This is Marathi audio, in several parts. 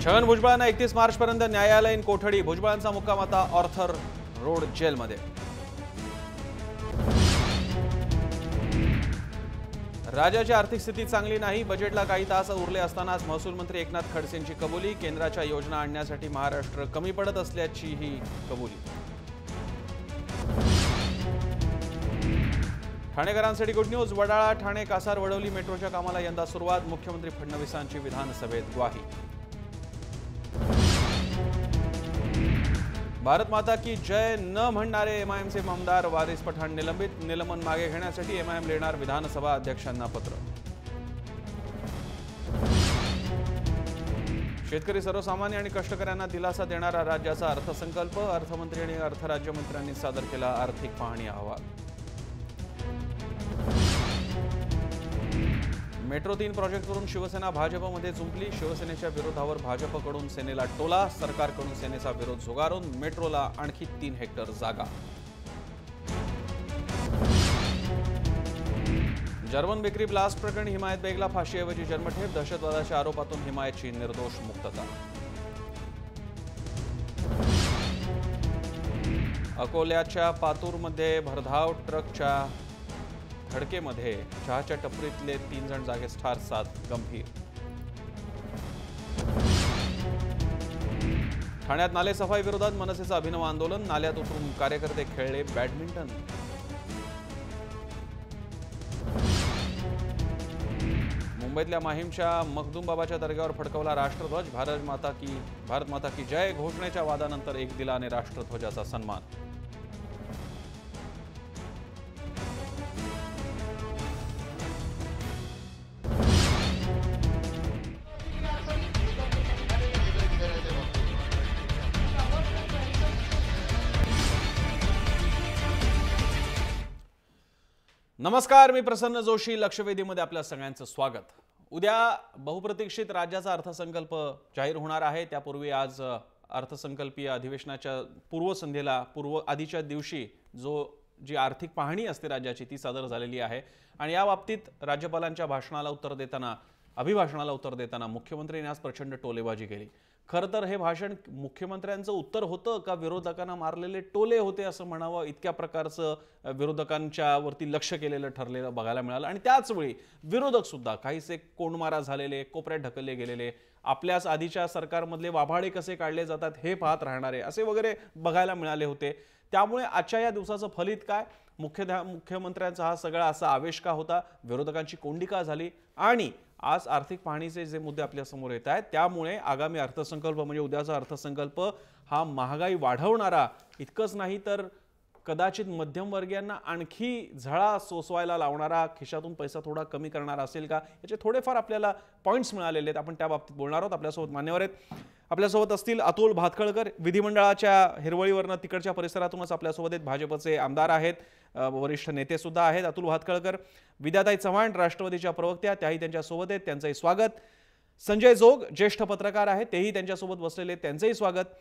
छगन भुजबळांना 31 मार्चपर्यंत न्यायालयीन कोठडी। भुजबळांचा मुक्काम आता ऑर्थर रोड जेलमध्ये। राज्याची आर्थिक स्थिती चांगली नाही। बजेटला काही तास उरले असतानाच महसूल मंत्री एकनाथ खडसेंची कबुली। केंद्राच्या योजना आणण्यासाठी महाराष्ट्र कमी पडत असल्याची ही कबुली। ठाणेकरांसाठी गुड न्यूज। वडाळा ठाणे कासार वडवली मेट्रोच्या कामाला यंदा सुरुवात। मुख्यमंत्री फडणवीसांची विधानसभेत ग्वाही। भारत माता की जय न म्हणणारे एमआयएमचे आमदार वारिस पठाण निलंबित। निलंबन मागे घेण्यासाठी एमआयएम लिहिणार विधानसभा अध्यक्षांना पत्र। शेतकरी सर्वसामान्य आणि कष्टकऱ्यांना दिलासा देणारा राज्याचा अर्थसंकल्प। अर्थमंत्री आणि अर्थराज्यमंत्र्यांनी सादर केला आर्थिक पाहणी अहवाल। मेट्रो 3 प्रोजेक्टवरून शिवसेना भाजपमध्ये जुंपली। शिवसेनेच्या विरोधावर भाजपकडून सेनेला टोला। सरकारकडून सेनेचा विरोध झुगारून मेट्रोला आणखी 3 हेक्टर जागा। जर्मन बेकरी ब्लास्ट प्रकरणी हिमायत बेगला फाशीऐवजी जन्मठेप। दहशतवादाच्या आरोपातून हिमायतची निर्दोष मुक्तता। अकोल्याच्या पातूरमध्ये भरधाव ट्रकच्या धडकेमध्ये चहाच्या टपरीतले 3 जण जागेस ठार, 7 गंभीर। ठाण्यात नाले सफाई विरोधात मनसेचं अभिनव आंदोलन। नाल्यात उतरून कार्यकर्ते खेळले बॅडमिंटन। मुंबईतल्या माहीमच्या मखदूमबाबाच्या दर्ग्यावर फडकवला राष्ट्रध्वज। भारत माता की जय घोषणेच्या वादानंतर एक दिलाने राष्ट्रध्वजाचा सन्मान। नमस्कार, मी प्रसन्न जोशी। लक्षवेधीमध्ये आपल्या सगळ्यांचं स्वागत। उद्या बहुप्रतीक्षित राज्याचा अर्थसंकल्प जाहीर होणार आहे। त्यापूर्वी आज अर्थसंकल्पीय अधिवेशनाच्या पूर्वसंध्येला आधीच्या दिवशी जी आर्थिक पाहणी असते राज्याची ती सादर झालेली आहे। आणि या बाबतीत राज्यपालांच्या अभिभाषणाला उत्तर देताना मुख्यमंत्र्यांनी आज प्रचंड टोलेबाजी केली। खरं तर हे भाषण मुख्यमंत्र्यांचं उत्तर होतं का विरोधकांना मारलेले टोले होते असं म्हणावं, इतक्या प्रकारचं विरोधकांच्या वरती लक्ष केलेलं ठरलेलं बघायला मिळालं। आणि त्याच वेळी विरोधक सुद्धा काहीसे कोंडमारा झालेले, कोपऱ्यात ढकलले गेलेले, आपल्याच आधीच्या सरकारमधले वाभाडे कसे काढले जातात हे पाहत राहणारे असे वगैरे बघायला मिळाले होते। त्यामुळे आजच्या या दिवसाचं फलित काय, मुख्यमंत्र्यांचा हा सगळा असा आवेश का होता, विरोधकांची कोंडी का झाली, आणि आज आर्थिक पाहणीचे जे मुद्दे आपल्या समोर येत आहेत त्यामुळे आगामी अर्थसंकल्प म्हणजे उद्याचा अर्थसंकल्प हा महागाई वाढवणारा इतकंच नाही तर कदाचित मध्यमवर्गीयांना आणखी झळा सोसवायला लावणारा, खिशातून पैसा थोडा कमी करणारा असेल का, याचे थोडेफार आपल्याला पॉइंट्स मिळालेले आहेत। आपण त्या बाबतीत बोलणार आहोत। आपल्यासोबत मान्यवर आहेत। आपल्यासोबत असतील अतुल भातखळकर, विधिमंडळाच्या हिरवळीवरनं तिकडच्या परिसरातूनच आपल्यासोबत आहेत, भाजपचे आमदार आहेत, वरिष्ठ नेते सुद्धा आहेत अतुल भातखळकर। विद्याताई चव्हाण राष्ट्रवादीच्या प्रवक्त्या, त्याही त्यांच्यासोबत आहेत, त्यांचंही स्वागत। संजय जोग ज्येष्ठ पत्रकार आहेत, तेही त्यांच्यासोबत बसलेले आहेत, त्यांचंही स्वागत।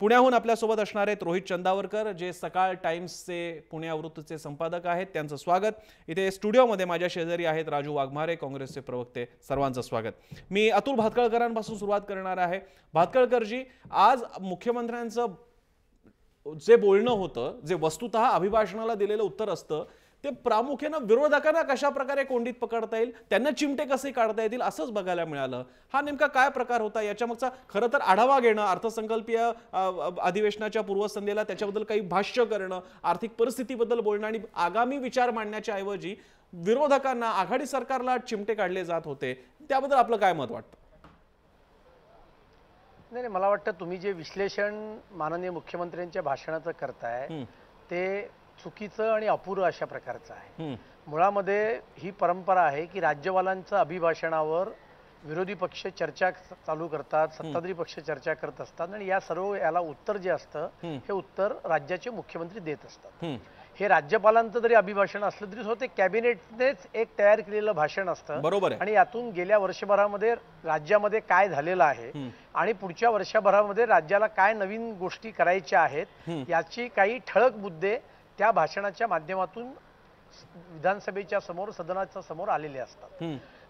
पुण्याहून आपल्यासोबत असणार आहेत रोहित चंदावरकर, जे सकाळ टाइम्सचे पुणे आवृत्तीचे संपादक आहेत, त्यांचं स्वागत। इथे स्टुडिओमध्ये माझ्या शेजारी आहेत राजू वाघमारे, काँग्रेसचे प्रवक्ते, सर्वांचं स्वागत। मी अतुल भातखळकरांपासून सुरुवात करणार आहे। भातखळकरजी, आज मुख्यमंत्र्यांचं जे बोलणं होतं, जे वस्तुतः अभिभाषणाला दिलेलं उत्तर असतं, ते प्रामुख्याने विरोधकांना कशा प्रकारे कोंडीत पकडता येईल, त्यांना चिमटे कसे काढता येतील असंच बघायला मिळालं। हा नेमका काय प्रकार होता, याच्यामागचा खरं तर आढावा घेणं, अर्थसंकल्पीय अधिवेशनाच्या पूर्वसंध्येला त्याच्याबद्दल काही भाष्य करणं, आर्थिक परिस्थितीबद्दल बोलणं आणि आगामी विचार मांडण्याच्या ऐवजी विरोधकांना, आघाडी सरकारला चिमटे काढले जात होते, त्याबद्दल आपलं काय मत वाटतं? नाही, मला वाटतं तुम्ही जे विश्लेषण माननीय मुख्यमंत्र्यांच्या भाषणाचं करताय ते चुकीचं आणि अपुरं अशा प्रकारचं आहे। मुळामध्ये ही परंपरा आहे की राज्यपालांच्या अभिभाषणावर विरोधी पक्ष चर्चा चालू करतात, सत्ताधारी पक्ष चर्चा करत असतात आणि या सर्व याला उत्तर जे असतं हे उत्तर राज्याचे मुख्यमंत्री देत असतात। हे राज्यपालांचं जरी अभिभाषण असलं तरी ते कॅबिनेटनेच एक तयार केलेलं भाषण असतं, बरोबर आहे। आणि यातून गेल्या वर्षभरामध्ये राज्यामध्ये काय झालेलं आहे आणि पुढच्या वर्षभरामध्ये राज्याला काय नवीन गोष्टी करायच्या आहेत याची काही ठळक मुद्दे त्या भाषणाच्या माध्यमातून विधानसभेच्या समोर, सदनाच्या समोर आलेले असतात।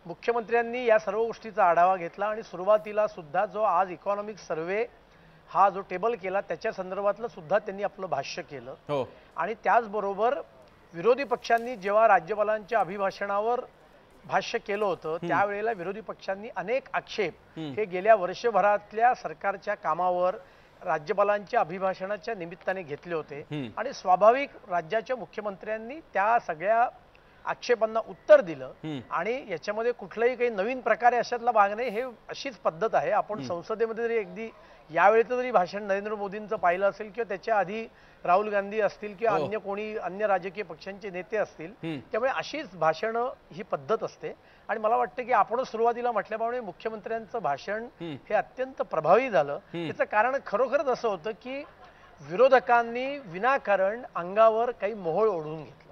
मुख्यमंत्र्यांनी या सर्व गोष्टीचा आढावा घेतला आणि सुरुवातीला सुद्धा जो आज इकॉनॉमिक सर्व्हे हा जो टेबल केला त्याच्या संदर्भातलं सुद्धा त्यांनी आपलं भाष्य केलं आणि त्याचबरोबर विरोधी पक्षांनी जेव्हा राज्यपालांच्या अभिभाषणावर भाष्य केलं होतं त्यावेळेला विरोधी पक्षांनी अनेक आक्षेप हे गेल्या वर्षभरातल्या सरकारच्या कामावर राज्यपालांच्या अभिभाषणाच्या निमित्ताने घेतले होते आणि स्वाभाविक राज्याच्या मुख्यमंत्र्यांनी त्या सगळ्या आक्षेपांना उत्तर दिलं आणि याच्यामध्ये कुठलाही काही नवीन प्रकारे अशातला भाग नाही. हे अशीच पद्धत आहे. आपण संसदेमध्ये जरी अगदी यावेळेचं जरी भाषण नरेंद्र मोदींचं पाहिलं असेल किंवा त्याच्या आधी राहुल गांधी असतील किंवा अन्य कोणी अन्य राजकीय पक्षांचे नेते असतील, त्यामुळे अशीच भाषणं ही पद्धत असते. आणि मला वाटतं की आपण सुरुवातीला म्हटल्याप्रमाणे मुख्यमंत्र्यांचं भाषण हे अत्यंत प्रभावी झालं. त्याचं कारण खरोखरच असं होतं की विरोधकांनी विनाकारण अंगावर काही मोहोळ ओढून घेतलं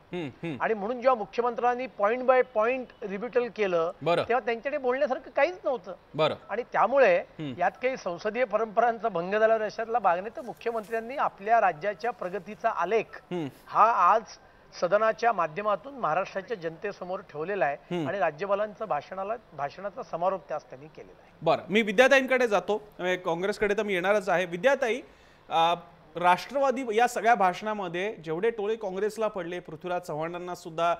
आणि म्हणून जेव्हा मुख्यमंत्र्यांनी पॉइंट बाय पॉइंट रिबिटल केलं तेव्हा त्यांच्याकडे बोलण्यासारखं काहीच नव्हतं आणि त्यामुळे यात काही संसदीय परंपरांचा भंग झाला अशातला भाग नाही. तर मुख्यमंत्र्यांनी आपल्या राज्याच्या प्रगतीचा आलेख हा आज सदनाच्या माध्यमातून महाराष्ट्राच्या जनतेसमोर ठेवलेला आहे आणि राज्यपालांचा भाषणाचा समारोप त्यास त्यांनी केलेला आहे. बरं, मी विद्याताईंकडे जातो. काँग्रेसकडे तर मी येणारच आहे. विद्याताई, राष्ट्रवादी या सगळ्या भाषणामध्ये जेवढे टोळे काँग्रेसला पडले, पृथ्वीराज चव्हाणांना सुद्धा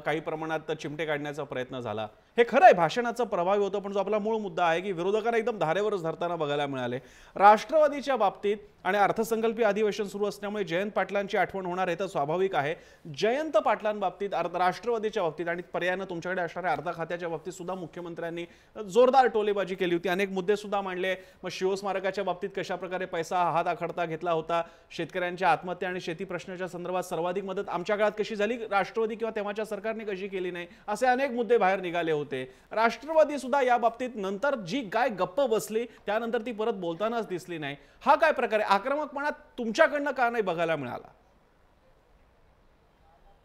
काही प्रमाणात चिमटे काढण्याचा प्रयत्न झाला. हे खरं आहे, भाषणाचं प्रभावी होतं. पण जो आपला मूळ मुद्दा आहे की विरोधकांना एकदम धारेवरच धरताना बघायला मिळाले. राष्ट्रवादीच्या बाबतीत आणि अर्थसंकल्पीय अधिवेशन सुरू असल्यामुळे जयंत पाटलांची आठवण होणार आहे तर स्वाभाविक आहे. जयंत पाटलांबाबतीत, राष्ट्रवादीच्या बाबतीत आणि पर्यायानं तुमच्याकडे असणाऱ्या अर्थ खात्याच्या बाबतीत सुद्धा मुख्यमंत्र्यांनी जोरदार टोलेबाजी केली होती. अनेक मुद्दे सुद्धा मांडले. मग शिवस्मारकाच्या बाबतीत कशा प्रकारे पैसा हात आखडता घेतला होता, शेतकऱ्यांच्या आत्महत्या आणि शेती प्रश्नाच्या संदर्भात सर्वाधिक मदत आमच्या काळात कशी झाली, राष्ट्रवादी किंवा तेव्हाच्या सरकारने कशी केली नाही, असे अनेक मुद्दे बाहेर निघाले होते. राष्ट्रवादी सुद्धा या बाबतीत नंतर जी काय गप्प बसली त्यानंतर ती परत बोलतानाच दिसली नाही. हा काय प्रकार आहे? आक्रमकपणा तुमच्याकडनं का नाही बघायला मिळाला?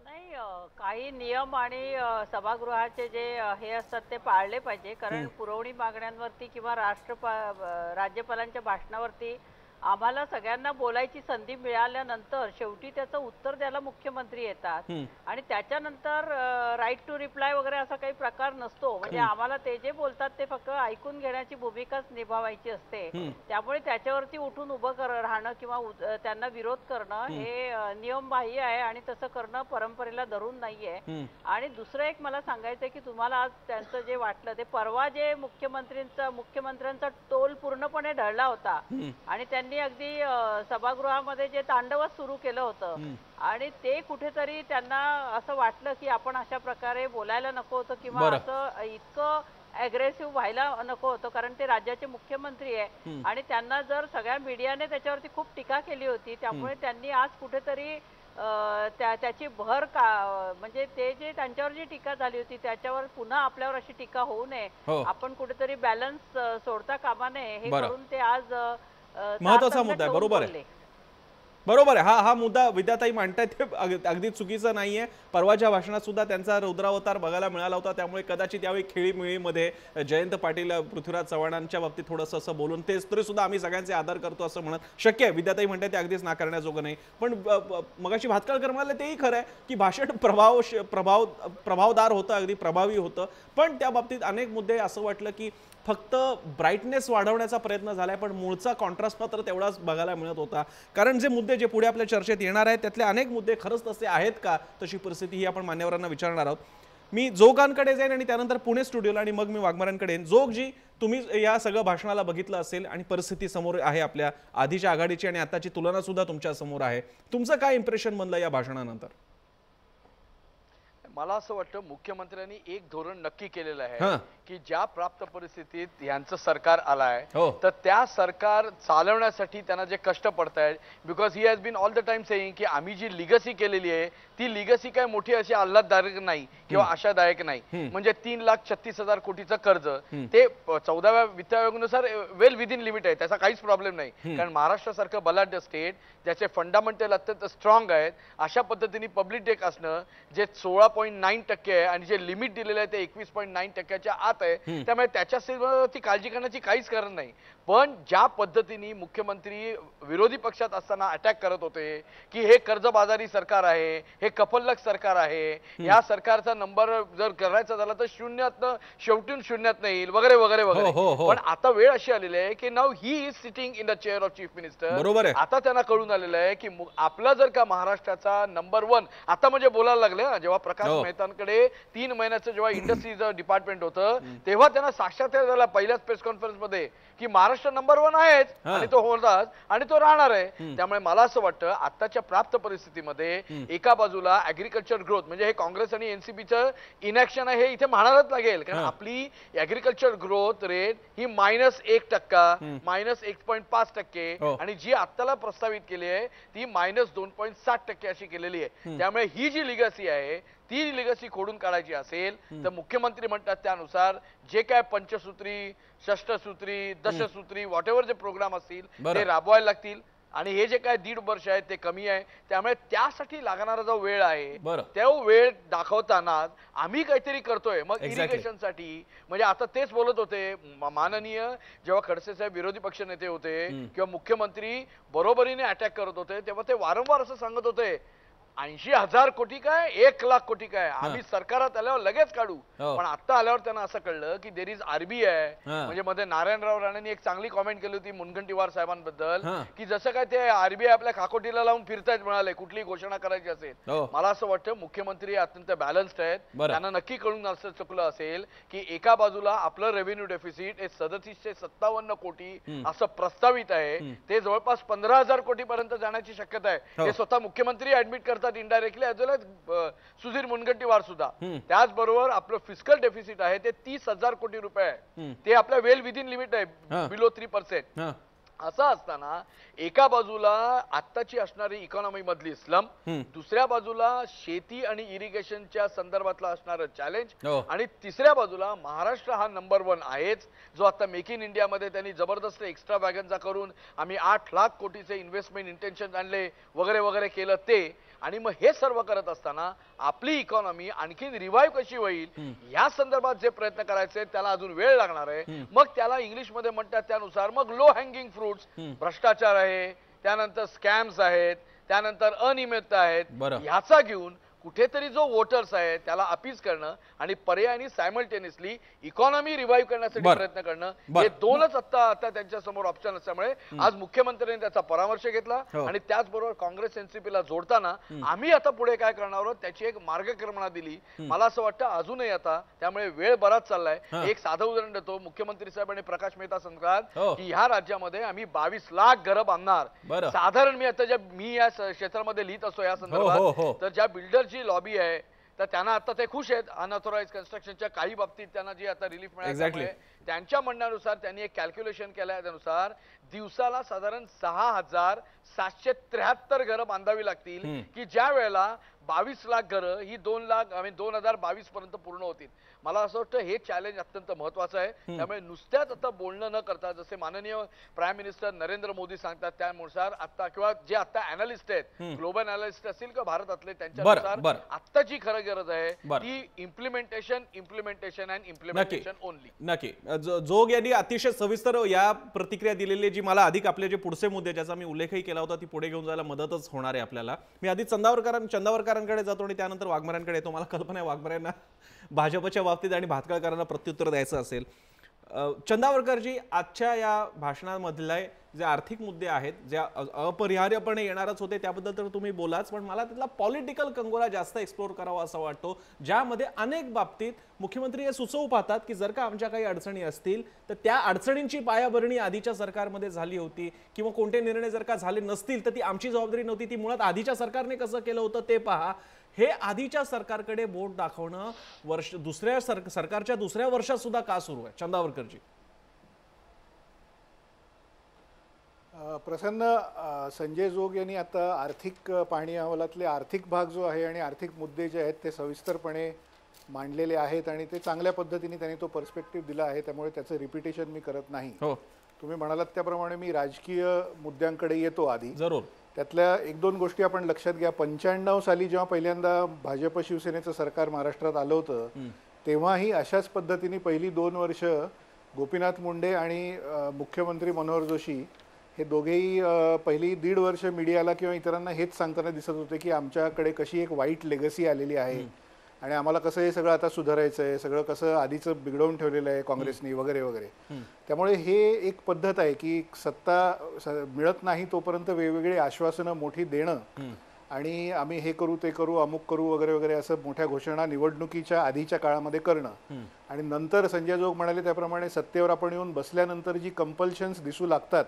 नाही, काही नियम आणि सभागृहाचे जे हे असतात ते पाळले पाहिजे. कारण पुरवणी मागण्यांवरती किंवा राज्यपालांच्या भाषणावरती आम्हाला सगळ्यांना बोलायची संधी मिळाल्यानंतर शेवटी त्याचं उत्तर द्यायला मुख्यमंत्री येतात आणि त्याच्यानंतर राईट टू रिप्लाय वगैरे असा काही प्रकार नसतो. म्हणजे आम्हाला ते जे बोलतात ते फक्त ऐकून घेण्याची भूमिकाच निभावायची असते. त्यामुळे त्याच्यावरती उठून उभं राहणं किंवा त्यांना विरोध करणं हे नियमबाह्य आहे आणि तसं करणं परंपरेला धरून नाहीये. आणि दुसरं एक मला सांगायचंय की तुम्हाला आज त्यांचं जे वाटलं ते परवा जे मुख्यमंत्र्यांचा तोल पूर्णपणे ढळला होता आणि त्यांनी अगदी सभागृहामध्ये जे तांडवच सुरू केलं होतं आणि ते कुठेतरी त्यांना असं वाटलं की आपण अशा प्रकारे बोलायला नको होतं किंवा असं इतकं अग्रेसिव्ह व्हायला नको होतं. कारण ते राज्याचे मुख्यमंत्री आहे आणि त्यांना जर सगळ्या मीडियाने त्याच्यावरती खूप टीका केली होती. त्यामुळे त्यांनी आज कुठेतरी त्याची भर म्हणजे ते जे त्यांच्यावर जी टीका झाली होती त्याच्यावर पुन्हा आपल्यावर अशी टीका होऊ नये, आपण कुठेतरी बॅलन्स सोडता कामा नये हे करून ते आज महत्वाचा मुद्दा आहे. बरोबर आहे, बरोबर आहे. हा मुद्दा विद्याताई मांडतायत ते अगदी चुकीचं नाहीये. परवाच्या भाषणात सुद्धा त्यांचा रौद्रावतार बघायला मिळाला होता. त्यामुळे कदाचित यावेळी खेळीमिळीमध्ये जयंत पाटील पृथ्वीराज चव्हाणांच्या बाबतीत थोडंसं असं बोलून तेच तरी सुद्धा आम्ही सगळ्यांचे आदर करतो असं म्हणत शक्य आहे. विद्याताई म्हणतात ते अगदीच नाकारण्याजोगं नाही. पण मगाशी भातकाळकर म्हणाले तेही खरं आहे की भाषण प्रभावदार होतं, अगदी प्रभावी होतं. पण त्या बाबतीत अनेक मुद्दे असं वाटलं की फक्त ब्राईटनेस वाढवण्याचा प्रयत्न झालाय पण मूळचा कॉन्ट्रास्ट मात्र तेवढाच बघायला मिळत होता. कारण जे मुद्दे जे पुढे आपल्या चर्चेत येणार आहेत त्यातले अनेक मुद्दे खरंच तसे आहेत का, तशी परिस्थिती ही आपण मान्यवरांना विचारणार आहोत. मी जोगांकडे जाईन आणि त्यानंतर पुणे स्टुडिओला आणि मग मी वाघमारांकडे येईन. जोगजी, तुम्ही या सगळं भाषणाला बघितलं असेल आणि परिस्थिती समोर आहे आपल्या आधीच्या आघाडीची आणि आताची तुलना सुद्धा तुमच्या समोर आहे. तुमचं काय इम्प्रेशन बनलं या भाषणानंतर? मला असं वाटतं मुख्यमंत्र्यांनी एक धोरण नक्की केलेलं आहे की ज्या प्राप्त परिस्थितीत यांचं सरकार आलाय तर त्या सरकार चालवण्यासाठी त्यांना जे कष्ट पडतायत, because he has been all the time saying की आम्ही जी लिगसी केलेली आहे ती लिगसी काय मोठी अशी आल्हाददायक नाही किंवा आशादायक नाही. म्हणजे 3,36,000 कोटीचं कर्ज ते 14व्या वित्त आयोगानुसार वेल विदिन लिमिट आहे, त्याचा काहीच प्रॉब्लेम नाही. कारण महाराष्ट्रासारखं बलाढ्य स्टेट ज्याचे फंडामेंटल अत्यंत स्ट्रॉंग आहेत अशा पद्धतीने पब्लिक डेट असणं जे 16 21.9% आहे आणि जे लिमिट दिलेलं आहे ते 21.9% आत आहे. त्यामुळे त्याच्या ती काळजी करण्याची काहीच कारण नाही. पण ज्या पद्धतीने मुख्यमंत्री विरोधी पक्षात असताना अटॅक करत होते की हे कर्जबाजारी सरकार आहे, हे कपल्लक सरकार आहे, या सरकारचा नंबर जर करायचा झाला तर शून्यातनं शेवटून शून्यातनं येईल वगैरे वगैरे वगैरे. पण आता वेळ अशी आलेली आहे की नाव he is sitting in the chair of chief minister. आता त्यांना कळून आलेलं आहे की आपला जर का महाराष्ट्राचा नंबर 1 आता म्हणजे बोलायला लागले ना, जेव्हा प्रकाश मेहतांकडे 3 महिन्याचं जेव्हा इंडस्ट्रीचं डिपार्टमेंट होतं तेव्हा त्यांना साक्षात्कार झाला पहिल्याच प्रेस कॉन्फरन्स मध्ये की महाराष्ट्र नंबर 1 आहेच आणि तो होताच आणि तो राहणार आहे. त्यामुळे मला असं वाटतं आताच्या प्राप्त परिस्थितीमध्ये एका बाजूला ऍग्रिकल्चर ग्रोथ म्हणजे हे काँग्रेस आणि एनसीपीचं इनॅक्शन आहे हे इथे म्हणायलाच लागेल. कारण आपली ऍग्रिकल्चर ग्रोथ रेट ही -1%, -1.5% आणि जी आत्ताला प्रस्तावित केली आहे ती -2.7% अशी केलेली आहे. त्यामुळे ही जी लिगसी आहे ती लिगसी खोडून काढायची असेल तर मुख्यमंत्री म्हणतात त्यानुसार जे काय पंचसूत्री, षष्टसूत्री, दशसूत्री व्हॉट एव्हर जे प्रोग्राम असतील ते राबवायला लागतील. आणि हे जे काय 1.5 वर्ष आहे ते कमी आहे. त्यामुळे त्यासाठी लागणारा जो वेळ आहे तो वेळ दाखवताना आम्ही काहीतरी करतोय. मग इरिगेशनसाठी म्हणजे आता तेच बोलत होते माननीय जेव्हा खडसे साहेब विरोधी पक्ष नेते होते किंवा मुख्यमंत्री बरोबरीने अटॅक करत होते तेव्हा ते वारंवार असं सांगत होते 80,000 कोटी काय 1,00,000 कोटी काय आम्ही सरकारात आल्यावर लगेच काढू. पण आता आल्यावर त्यांना असं कळलं की देर इज आरबीआय. म्हणजे मध्ये नारायणराव राणेंनी एक चांगली कॉमेंट केली होती मुनगंटीवार साहेबांबद्दल की जसं काय ते आरबीआय आपल्या खाकोटीला लावून फिरतायत म्हणाले कुठली घोषणा करायची असेल. मला असं वाटतं मुख्यमंत्री अत्यंत बॅलन्स्ड आहेत. त्यांना नक्की कळून असं चुकलं असेल की एका बाजूला आपलं रेव्हेन्यू डेफिसिट हे 3757 कोटी असं प्रस्तावित आहे ते जवळपास 15,000 कोटी पर्यंत जाण्याची शक्यता आहे. हे स्वतः मुख्यमंत्री ऍडमिट करतात इनडायरेक्टली ॲज वेल एज सुधीर मुनगंटीवार सुद्धा. त्याचबरोबर आपलं फिस्कल डेफिसिट आहे ते 30,000 कोटी रुपये आहे. ते आपल्या वेल विदिन लिमिट आहे बिलो 3%. असं असताना एका बाजूला आत्ताची असणारी इकॉनॉमी मधली स्लम, दुसऱ्या बाजूला शेती आणि इरिगेशनच्या संदर्भातला असणारं चॅलेंज आणि तिसऱ्या बाजूला महाराष्ट्र हा नंबर 1 आहेच जो आता मेक इन इंडिया मध्ये त्यांनी जबरदस्त एक्स्ट्रा वॅगनचा करून आम्ही 8,00,000 कोटीचे इन्व्हेस्टमेंट इंटेन्शन आणले वगैरे वगैरे केलं ते. आणि मग हे सर्व करत असताना आपली इकॉनॉमी आणखीन रिवाईव्ह कशी होईल या संदर्भात जे प्रयत्न करायचे त्याला अजून वेळ लागणार आहे. मग त्याला इंग्लिशमध्ये म्हणतात त्यानुसार मग लो हँगिंग फ्रुट्स भ्रष्टाचार आहे, त्यानंतर स्कॅम्स आहेत, त्यानंतर अनियमितता आहेत, ह्याचा घेऊन कुठेतरी जो वोटर्स आहे त्याला अपील करणं आणि पर्यायाने सायमल्टेनियसली इकॉनॉमी रिवाईव्ह करण्यासाठी प्रयत्न करणं हे दोनच आता त्यांच्या समोर ऑप्शन असल्यामुळे आज मुख्यमंत्र्यांनी त्याचा परामर्श घेतला. आणि त्याचबरोबर काँग्रेस एनसीपीला जोडताना आम्ही आता पुढे काय करणार आहोत त्याची एक मार्गक्रमणा दिली. मला असं वाटतं अजूनही आता त्यामुळे वेळ बराच चाललाय. एक साधं उदाहरण देतो. मुख्यमंत्री साहेब आणि प्रकाश मेहता सांगतात की ह्या राज्यामध्ये आम्ही 22 लाख घरं बांधणार. साधारण मी आता मी या क्षेत्रामध्ये लिहित असतो या संदर्भात तर ज्या बिल्डरची लॉबी आहे तर त्यांना आता ते खुश आहेत अनऑथोराइज कन्स्ट्रक्शनच्या काही बाबतीत त्यांना जी आता रिलीफ मिळाली त्यांच्या म्हणण्यानुसार त्यांनी एक कॅल्क्युलेशन केलं त्यानुसार दिवसाला साधारण 6,773 घरं बांधावी लागतील की ज्या वेळेला 22 लाख घरं ही 2022 पर्यंत पूर्ण होतील. मला असं वाटतं हे चॅलेंज अत्यंत महत्वाचं आहे. त्यामुळे नुसत्याच आता बोलणं न करता जसे माननीय प्राईम मिनिस्टर नरेंद्र मोदी सांगतात त्यानुसार आता किंवा जे आता अॅनालिस्ट आहेत ग्लोबल अॅनालिस्ट असतील किंवा भारतातले त्यांच्यानुसार आत्ताची खरं गरज आहे ती इम्प्लिमेंटेशन अँड इम्प्लिमेंटेशन ओनली. नक्की जोग यांनी अतिशय सविस्तर या प्रतिक्रिया दिलेली जी मला अधिक आपले जे पुढचे मुद्दे ज्याचा मी उल्लेखही केला होता ती पुढे घेऊन जायला मदतच होणार आहे आपल्याला. मी आधी चंदावरकरांकडे जातो आणि त्यानंतर वाघमाऱ्यांकडे येतो. मला कल्पना आहे वाघमाऱ्यांना भाजपच्या बाबतीत आणि भातखळकरांना प्रत्युत्तर द्यायचं असेल. चंदावरकरजी आजच्या या भाषणामधले जे आर्थिक मुद्दे आहेत जे अपरिहार्यपणे येणारच होते त्याबद्दल तर तुम्ही बोलाच पण मला त्यातला पॉलिटिकल कंगोरा जास्त एक्सप्लोर करावा असं वाटतो ज्यामध्ये अनेक बाबतीत मुख्यमंत्री हे सुचवू पाहतात की जर का आमच्या काही अडचणी असतील तर त्या अडचणींची पायाभरणी आधीच्या सरकारमध्ये झाली होती किंवा कोणते निर्णय जर का झाले नसतील तर ती आमची जबाबदारी नव्हती ती मुळात आधीच्या सरकारने कसं केलं होतं ते पहा. हे आधीच्या सरकारकडे बोट दाखवणं सरकारच्या दुसऱ्या वर्षात सुद्धा का सुरू आहे चंदावरकरजी? प्रसन्न संजय जोग यांनी आता आर्थिक पाहणी अहवालातले आर्थिक भाग जो आहे आणि आर्थिक मुद्दे जे आहेत ते सविस्तरपणे मांडलेले आहेत आणि ते चांगल्या पद्धतीने त्यांनी तो पर्स्पेक्टिव्ह दिला आहे त्यामुळे त्याचं रिपिटेशन मी करत नाही. तुम्ही म्हणालात त्याप्रमाणे मी राजकीय मुद्द्यांकडे येतो आधी. जरूर. त्यातल्या एक दोन गोष्टी आपण लक्षात घ्या. 95 साली जेव्हा पहिल्यांदा भाजप शिवसेनेचं सरकार महाराष्ट्रात आलं होतं तेव्हाही अशाच पद्धतीने पहिली 2 वर्ष गोपीनाथ मुंडे आणि मुख्यमंत्री मनोहर जोशी हे दोघेही पहिली 1.5 वर्ष मीडियाला किंवा इतरांना हेच सांगताना दिसत होते की आमच्याकडे कशी एक वाईट लेगसी आलेली आहे आणि आम्हाला कसं हे सगळं आता सुधारायचं आहे, सगळं कसं आधीचं बिघडवून ठेवलेलं आहे काँग्रेसनी वगैरे वगैरे. त्यामुळे हे एक पद्धत आहे की सत्ता मिळत नाही तोपर्यंत वेगवेगळी आश्वासनं मोठी देणं आणि आम्ही हे करू ते करू अमुक करू वगैरे वगैरे असं मोठ्या घोषणा निवडणुकीच्या आधीच्या काळामध्ये करणं आणि नंतर संजय जोग म्हणाले त्याप्रमाणे सत्तेवर आपण येऊन बसल्यानंतर जी कंपल्शन्स दिसू लागतात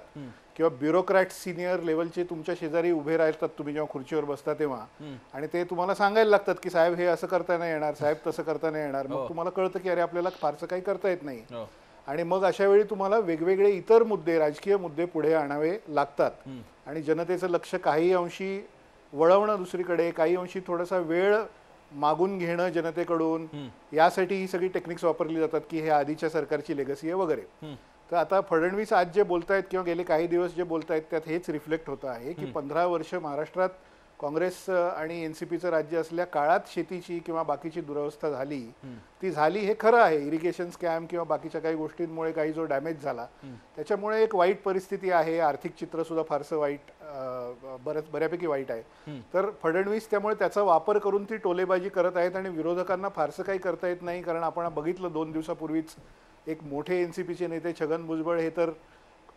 किंवा ब्युरोक्रॅट सिनियर लेवलचे तुमच्या शेजारी उभे राहतात तुम्ही जेव्हा खुर्चीवर बसता तेव्हा आणि ते तुम्हाला सांगायला लागतात की साहेब हे असं करता नाही येणार, साहेब तसं करता नाही येणार. मग तुम्हाला कळतं की अरे आपल्याला फारसं काही करता येत नाही आणि मग अशा वेळी तुम्हाला वेगवेगळे इतर मुद्दे राजकीय मुद्दे पुढे आणावे लागतात आणि जनतेचं लक्ष काही अंशी वळवणं दुसरीकडे, काही अंशी थोडासा वेळ मागून घेणं जनतेकडून, यासाठी ही सगळी टेक्निक्स वापरली जातात की हे आधीच्या सरकारची लेगसी आहे वगैरे. तर आता फडणवीस आज जे बोलतायत किंवा गेले काही दिवस जे बोलतायत त्यात हेच रिफ्लेक्ट होतं आहे की 15 वर्ष महाराष्ट्रात काँग्रेस आणि एनसीपीचं राज्य असल्या काळात शेतीची किंवा बाकीची दुरवस्था झाली ती झाली हे खरं आहे. इरिगेशन स्कॅम किंवा बाकीच्या काही गोष्टींमुळे काही जो डॅमेज झाला त्याच्यामुळे एक वाईट परिस्थिती आहे. आर्थिक चित्र सुद्धा फारसं वाईट, बऱ्यापैकी वाईट आहे. तर फडणवीस त्यामुळे त्याचा वापर करून ती टोलेबाजी करत आहेत आणि विरोधकांना फारसं काही करता येत नाही. कारण आपण बघितलं 2 दिवसापूर्वीच एक मोठे एनसीपीचे नेते छगन भुजबळ हे तर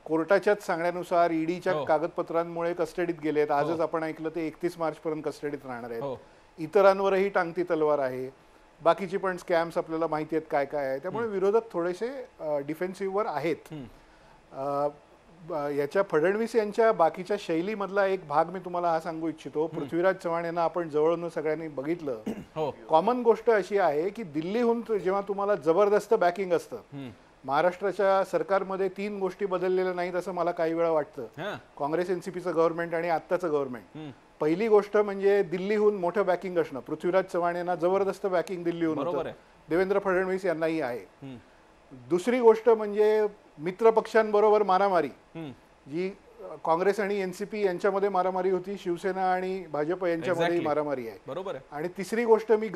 कोर्टाच्याच सांगण्यानुसार ईडीच्या कागदपत्रांमुळे कस्टडीत गेलेत. आजच आपण ऐकलं ते 31 मार्च पर्यंत कस्टडीत राहणार आहेत. इतरांवरही टांगती तलवार आहे. बाकीची पण स्कॅम्स आपल्याला माहिती आहेत काय काय आहे. त्यामुळे विरोधक थोडेसे डिफेन्सिव्हवर आहेत. याच्या फडणवीस यांच्या बाकीच्या शैलीमधला एक भाग मी तुम्हाला हा सांगू इच्छितो. पृथ्वीराज चव्हाण यांना आपण जवळून सगळ्यांनी बघितलं. कॉमन गोष्ट अशी आहे की दिल्लीहून जेव्हा तुम्हाला जबरदस्त बॅकिंग असतं, महाराष्ट्राच्या सरकारमध्ये 3 गोष्टी बदललेल्या नाहीत असं मला काही वेळा वाटतं. काँग्रेस एनसीपीचं गव्हर्नमेंट आणि आत्ताचं गव्हर्नमेंट. पहिली गोष्ट म्हणजे दिल्लीहून मोठं बॅकिंग असणं. पृथ्वीराज चव्हाण यांना जबरदस्त बॅकिंग दिल्लीहून होतं. देवेंद्र फडणवीस यांनाही आहे. दुसरी गोष्ट म्हणजे मित्र पक्षांबरोबर मारामारी, जी काँग्रेस आणि एनसीपी यांच्यामध्ये मारामारी होती, शिवसेना आणि भाजप यांच्यामध्ये मारामारी आहे. बरोबर. आणि तिसरी गोष्ट मी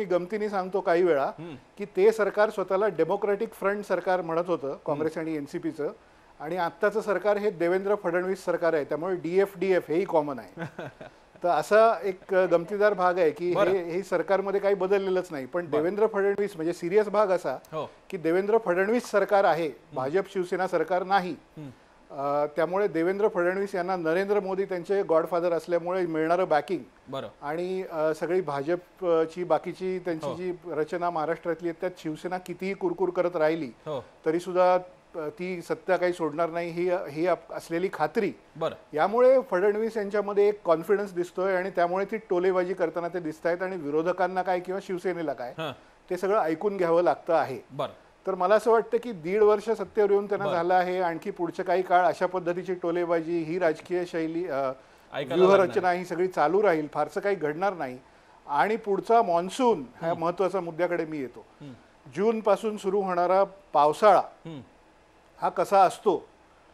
गमतीने सांगतो काही वेळा की ते सरकार स्वतःला डेमोक्रेटिक फ्रंट सरकार म्हणत होतं काँग्रेस आणि एनसीपीचं आणि आत्ताचं सरकार हे देवेंद्र फडणवीस सरकार आहे. त्यामुळे डीएफ हेही कॉमन आहे. तर असा एक गमतीदार भाग आहे की हे सरकारमध्ये काही बदललेलंच नाही. पण देवेंद्र फडणवीस म्हणजे सिरियस भाग असा की देवेंद्र फडणवीस सरकार आहे, भाजप शिवसेना सरकार नाही. त्यामुळे देवेंद्र फडणवीस यांना नरेंद्र मोदी त्यांचे गॉडफादर असल्यामुळे मिळणारं बॅकिंग आणि सगळी भाजपची बाकीची त्यांची जी रचना महाराष्ट्रातली आहे त्यात शिवसेना कितीही कुरकुर करत राहिली तरी सुद्धा ती सत्ता काही सोडणार नाही ही असलेली खात्री. यामुळे फडणवीस यांच्यामध्ये एक कॉन्फिडन्स दिसतोय आणि त्यामुळे ती टोलेबाजी करताना ते दिसत आहेत आणि विरोधकांना काय किंवा शिवसेनेला काय ते सगळं ऐकून घ्यावं लागतं आहे. तर मला असं वाटतं की 1.5 वर्ष सत्तेवर येऊन त्यांना झालं आहे. आणखी पुढचं काही काळ अशा पद्धतीची टोलेबाजी, ही राजकीय शैली, व्यूहरचना ही सगळी चालू राहील. फारसं काही घडणार नाही. आणि पुढचा मॉन्सून ह्या महत्वाच्या मुद्द्याकडे मी येतो. जून पासून सुरू होणारा पावसाळा हा कसा असतो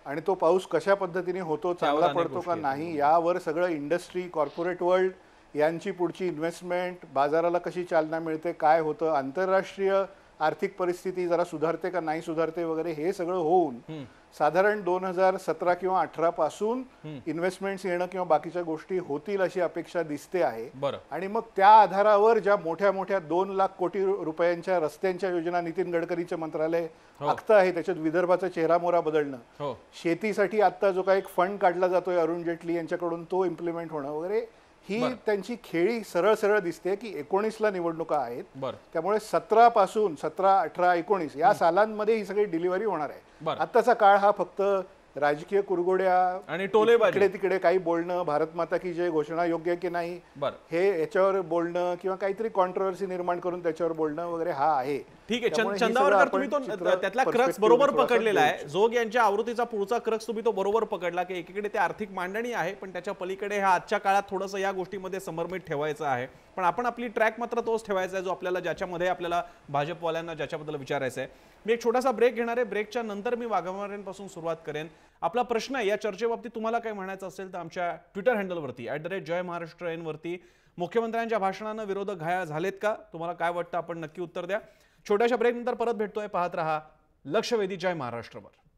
आणि तो पाऊस कशा पद्धतीने होतो, चांगला पडतो का नाही, यावर सगळं इंडस्ट्री, कॉर्पोरेट वर्ल्ड यांची पुढची इन्व्हेस्टमेंट, बाजाराला कशी चालना मिळते, काय होतं, आंतरराष्ट्रीय आर्थिक परिस्थिती जरा सुधारते का नाही सुधारते वगैरे हे सगळं होऊन साधारण 2017 किंवा 18 पासून इन्व्हेस्टमेंट्स येणं किंवा बाकीच्या गोष्टी होतील अशी अपेक्षा दिसते आहे. आणि मग त्या आधारावर ज्या मोठ्या मोठ्या 2 लाख कोटी रुपयांच्या रस्त्यांच्या योजना नितीन गडकरीचं मंत्रालय आखतं आहे, त्याच्यात विदर्भाचा चेहरामोहरा बदलणं, शेतीसाठी आता जो काही फंड काढला जातोय अरुण जेटली यांच्याकडून तो इम्प्लिमेंट होणं वगैरे, ही त्यांची खेळी सरळ सरळ दिसते की 19ला निवडणुका आहेत. त्यामुळे 17 पासून 17, 18, 19 या सालांमध्ये ही सगळी डिलिव्हरी होणार आहे. आत्ताचा काळ हा फक्त राजकीय कुरगोड्या आणि टोलेबाजी, तिकडे काही बोलणं, भारत माता की जय घोषणा योग्य की नाही हे याच्यावर बोलणं किंवा काहीतरी कॉन्ट्रोवर्सी निर्माण करून त्याच्यावर बोलणं वगैरे हा आहे. ठीक आहे चंदावरकर, तुम्ही तो त्यातला क्रक्स बरोबर पकडलेला आहे. जोग यांच्या आवृत्तीचा पुढचा क्रक्स तुम्ही तो बरोबर पकडला की एकीकडे ते आर्थिक मांडणी आहे पण त्याच्या पलीकडे ह्या आजच्या काळात थोडंसं या गोष्टीमध्ये समरमित ठेवायचं आहे. पण आपण आपली ट्रॅक मात्र तोच ठेवायचा आहे जो आपल्याला ज्याच्यामध्ये आपल्याला भाजपवाल्यांना ज्याच्याबद्दल विचारायचं आहे. मी एक छोटासा ब्रेक घेणार आहे. ब्रेकच्या नंतर मी वाघमारेंपासून सुरुवात करेन. आपला प्रश्न आहे, या चर्चेबाबतीत तुम्हाला काय म्हणायचं असेल तर आमच्या ट्विटर हँडलवरती @JayMaharashtraN वरती मुख्यमंत्र्यांच्या भाषणानं विरोधक घाया झालेत का, तुम्हाला काय वाटतं, आपण नक्की उत्तर द्या. छोट्याशा ब्रेक नंतर परत भेटतोय. पाहत रहा लक्षवेधी. जय महाराष्ट्रवर.